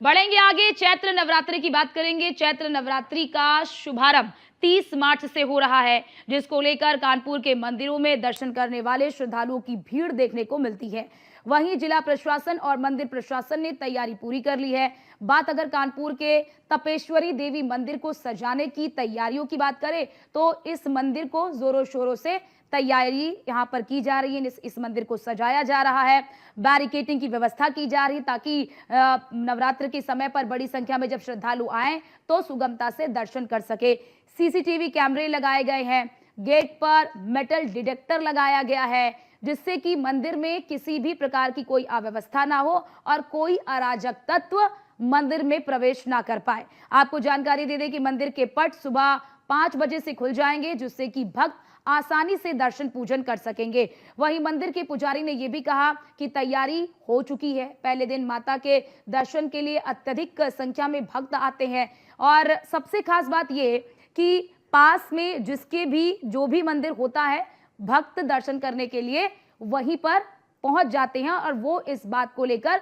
बढ़ेंगे आगे, चैत्र नवरात्रि की बात करेंगे। चैत्र नवरात्रि का शुभारंभ 30 मार्च से हो रहा है, जिसको लेकर कानपुर के मंदिरों में दर्शन करने वाले श्रद्धालुओं की भीड़ देखने को मिलती है। वहीं जिला प्रशासन और मंदिर प्रशासन ने तैयारी पूरी कर ली है। बात अगर कानपुर के तपेश्वरी देवी मंदिर को सजाने की तैयारियों की बात करें तो इस मंदिर को जोरों शोरों से तैयारी यहां पर की जा रही है। इस मंदिर को सजाया जा रहा है, बैरिकेडिंग की व्यवस्था की जा रही है ताकि नवरात्र के समय पर बड़ी संख्या में जब श्रद्धालु आए तो सुगमता से दर्शन कर सके। सीसीटीवी कैमरे लगाए गए हैं, गेट पर मेटल डिटेक्टर लगाया गया है, जिससे कि मंदिर में किसी भी प्रकार की कोई अव्यवस्था ना हो और कोई अराजक तत्व मंदिर में प्रवेश ना कर पाए। आपको जानकारी दे दें कि मंदिर के पट सुबह 5 बजे से खुल जाएंगे, जिससे कि भक्त आसानी से दर्शन पूजन कर सकेंगे। वहीं मंदिर के पुजारी ने यह भी कहा कि तैयारी हो चुकी है। पहले दिन माता के दर्शन के लिए अत्यधिक संख्या में भक्त आते हैं और सबसे खास बात यह कि पास में जिसके भी जो भी मंदिर होता है, भक्त दर्शन करने के लिए वहीं पर पहुंच जाते हैं और वो इस बात को लेकर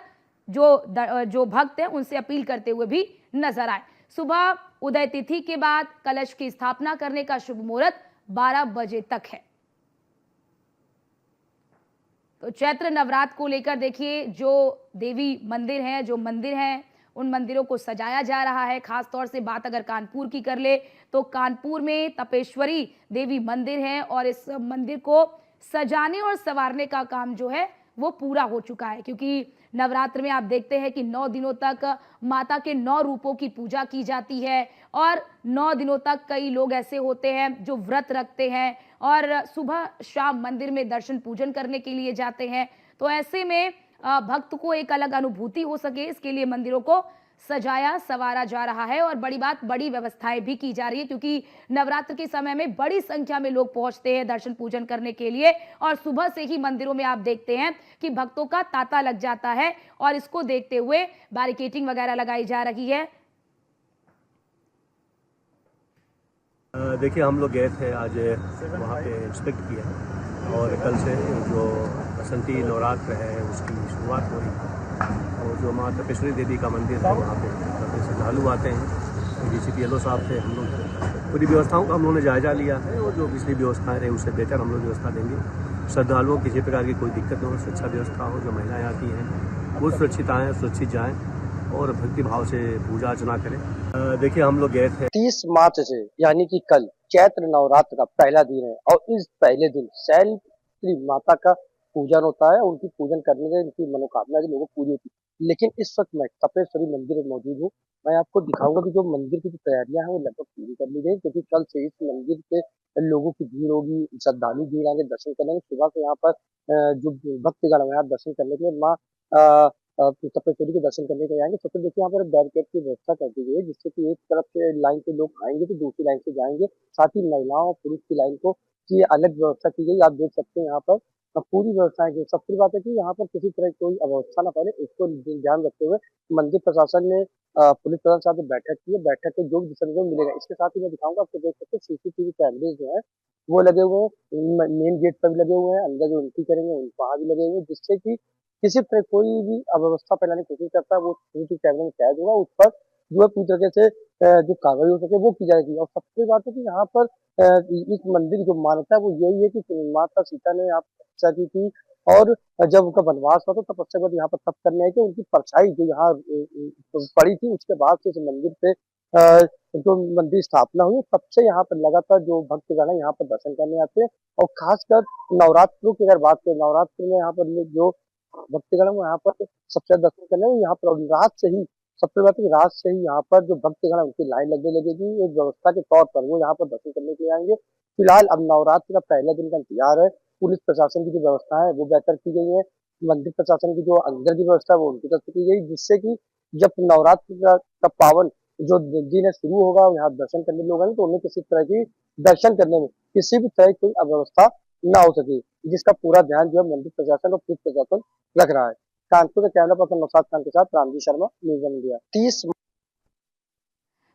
जो भक्त हैं उनसे अपील करते हुए भी नजर आए। सुबह उदय तिथि के बाद कलश की स्थापना करने का शुभ मुहूर्त 12 बजे तक है। तो चैत्र नवरात्र को लेकर देखिए जो देवी मंदिर हैं, जो मंदिर हैं, उन मंदिरों को सजाया जा रहा है। खास तौर से बात अगर कानपुर की कर ले तो कानपुर में तपेश्वरी देवी मंदिर है और इस मंदिर को सजाने और संवारने का काम जो है वो पूरा हो चुका है, क्योंकि नवरात्र में आप देखते हैं कि 9 दिनों तक माता के 9 रूपों की पूजा की जाती है और 9 दिनों तक कई लोग ऐसे होते हैं जो व्रत रखते हैं और सुबह शाम मंदिर में दर्शन पूजन करने के लिए जाते हैं। तो ऐसे में भक्त को एक अलग अनुभूति हो सके, इसके लिए मंदिरों को सजाया संवारा जा रहा है और बड़ी बात, बड़ी व्यवस्थाएं भी की जा रही है, क्योंकि नवरात्र के समय में बड़ी संख्या में लोग पहुंचते हैं दर्शन पूजन करने के लिए और सुबह से ही मंदिरों में आप देखते हैं कि भक्तों का तांता लग जाता है और इसको देखते हुए बैरिकेडिंग वगैरह लगाई जा रही है। देखिए, हम लोग गए थे आज वहाँ पे इंस्पेक्ट किया और कल से जो बसंती नवरात्र है उसकी शुरुआत हो रही है और जो माँ तपेश्वरी देवी का मंदिर है वहाँ पे काफ़ी श्रद्धालु आते हैं। डीसीपी येलो साहब से हम लोग पूरी व्यवस्थाओं का हम लोगों ने जायजा लिया है और जो पिछली व्यवस्थाएँ रहे उससे बेहतर हम लोग व्यवस्था देंगे। श्रद्धालुओं को किसी प्रकार की कोई दिक्कत न हो, सुरक्षा व्यवस्था हो, जो महिलाएँ आती हैं वो सुरक्षित आएँ, सुरक्षित जाएँ और भक्ति भाव से पूजा अर्चना करें। देखिए, हम लोग गए थे 30 मार्च से यानी कि कल चैत्र नवरात्र का पहला दिन है और इस पहले दिन शैलपुत्री माता का पूजन होता है। उनकी पूजन करने से उनकी मनोकामना जो लोगों को पूरी होती है। लेकिन इस वक्त मैं तपेश्वरी मंदिर में मौजूद हूँ। मैं आपको दिखाऊंगा कि जो मंदिर की जो तैयारियां हैं वो लगभग पूरी कर ली गई, क्योंकि कल से इस मंदिर पे लोगों की भीड़ होगी, श्रद्धालु भीड़ आगे दर्शन करने। सुबह से यहाँ पर जो भक्तगण है दर्शन करने के लिए माँ तपेश्वरी के दर्शन करने के लिए आएंगे। सबसे देखिए यहाँ पर बैरिकेड की व्यवस्था कर दी गई है, जिससे कि एक तरफ से लाइन से लोग आएंगे तो दूसरी लाइन से जाएंगे। साथ ही महिलाओं और पुरुष की लाइन को की अलग व्यवस्था की गई। आप देख सकते हैं यहाँ पर पूरी व्यवस्थाएं की। सबसे बात है कि यहाँ पर किसी तरह की कोई अव्यवस्था न फैले, इसको ध्यान रखते हुए मंदिर प्रशासन ने पुलिस प्रशासन के साथ बैठक की है। बैठक के जो दिशा निर्देश मिलेगा, इसके साथ ही मैं दिखाऊंगा आपको। देख सकते हैं सीसीटीवी कैमरे जो है वो लगे हुए हैं, मेन गेट पर भी लगे हुए हैं, अंदर जो एंट्री करेंगे वहां भी लगे हुए हैं, जिससे कि किसी तरह कोई भी अव्यवस्था फैलाने की कोशिश करता है वो सीसीटीवी कैमरे में कैद होगा। उस पर जो है पूरी तरीके से जो कार्रवाई हो सके वो की जाएगी। और सबसे बात है कि यहाँ पर इस मंदिर की जो मान्यता है वो यही है कि माता सीता ने यहाँ तपस्या की थी और जब उनका वनवास हुआ तो तपस्या के बाद यहाँ पर तप करने आए थे। उनकी परछाई जो यहाँ पड़ी थी, उसके बाद से इस मंदिर पे जो मंदिर स्थापना हुई, तब से यहाँ पर लगातार जो भक्तगण है यहाँ पर दर्शन करने आते हैं। और खासकर नवरात्रों की अगर बात करें, नवरात्र में यहाँ पर जो भक्तगण है वो यहाँ पर सबसे ज्यादा दर्शन करने यहाँ पर रात से ही सबसे बात है रात से ही यहाँ पर जो भक्तगण है उनकी लाइन लगने लगेगी। एक व्यवस्था के तौर पर वो यहाँ पर दर्शन करने के लिए आएंगे। फिलहाल अब नवरात्र का पहला दिन का इंतजार है। पुलिस प्रशासन की जो व्यवस्था है वो बेहतर की गई है। मंदिर प्रशासन की जो अंदर की व्यवस्था है वो उनकी तरफ से की गई, जिससे कि जब नवरात्र का पावन जो दिन है शुरू होगा, यहाँ दर्शन करने लोग आएंगे तो उन्हें किसी तरह की दर्शन करने में किसी भी तरह की कोई अव्यवस्था ना हो सके, जिसका पूरा ध्यान जो है मंदिर प्रशासन और पुलिस प्रशासन रख रहा है। कानपुर के कैमरा पर्सन नौशाद खान के साथ रामजी शर्मा, न्यूज़ इंडिया। 30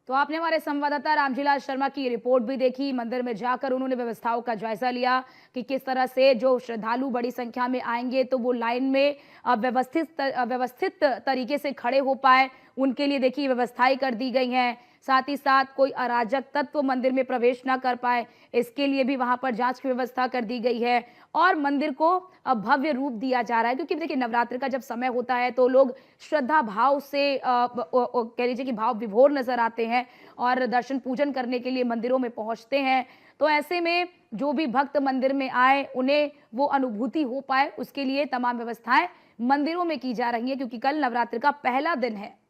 तो आपने हमारे संवाददाता रामजीलाल शर्मा की रिपोर्ट भी देखी। मंदिर में जाकर उन्होंने व्यवस्थाओं का जायजा लिया कि किस तरह से जो श्रद्धालु बड़ी संख्या में आएंगे तो वो लाइन में व्यवस्थित तरीके से खड़े हो पाए, उनके लिए देखिए व्यवस्थाएं कर दी गई हैं। साथ ही साथ कोई अराजक तत्व मंदिर में प्रवेश ना कर पाए, इसके लिए भी वहां पर जांच की व्यवस्था कर दी गई है और मंदिर को भव्य रूप दिया जा रहा है। क्योंकि देखिए नवरात्र का जब समय होता है तो लोग श्रद्धा भाव से कह लीजिए कि भाव विभोर नजर आते हैं और दर्शन पूजन करने के लिए मंदिरों में पहुंचते हैं। तो ऐसे में जो भी भक्त मंदिर में आए उन्हें वो अनुभूति हो पाए, उसके लिए तमाम व्यवस्थाएं मंदिरों में की जा रही हैं, क्योंकि कल नवरात्र का पहला दिन है।